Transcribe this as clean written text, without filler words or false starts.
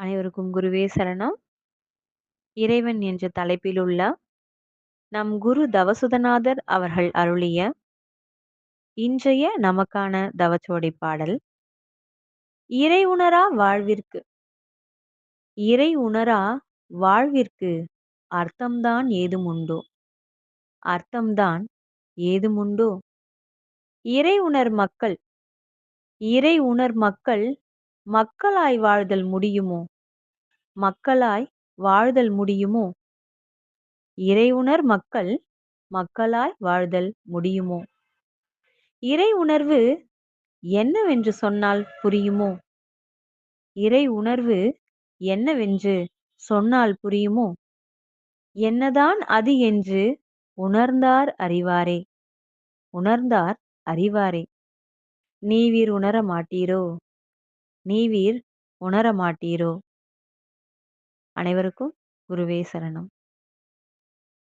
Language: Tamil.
அனைவருக்கும் குருவே சரணம். இறைவன் என்ற தலைப்பிலுள்ள நம் குரு தவசுதநாதர் அவர்கள் அருளிய இன்றைய நமக்கான தவச்சோடை பாடல். இறை உணரா வாழ்விற்கு இறை உணரா வாழ்விற்கு அர்த்தம்தான் ஏதுமுண்டோ? அர்த்தம்தான் ஏதுமுண்டோ? இறை உணர் மக்கள் இறை உணர் மக்கள் மக்களாய் வாழ்தல் முடியுமோ? மக்களாய் வாழ்தல் முடியுமோ? இறை உணர் மக்கள் மக்களாய் வாழ்தல் முடியுமோ? இறை உணர்வு என்னவென்று சொன்னால் புரியுமோ? இறை உணர்வு என்னவென்று சொன்னால் புரியுமோ? என்னதான் அது என்று உணர்ந்தார் அறிவாரே. உணர்ந்தார் அறிவாரே. நீவீர் உணர மாட்டீரோ? நீவீர் உணர மாட்டீரோ? அனைவருக்கும் குருவே சரணம்.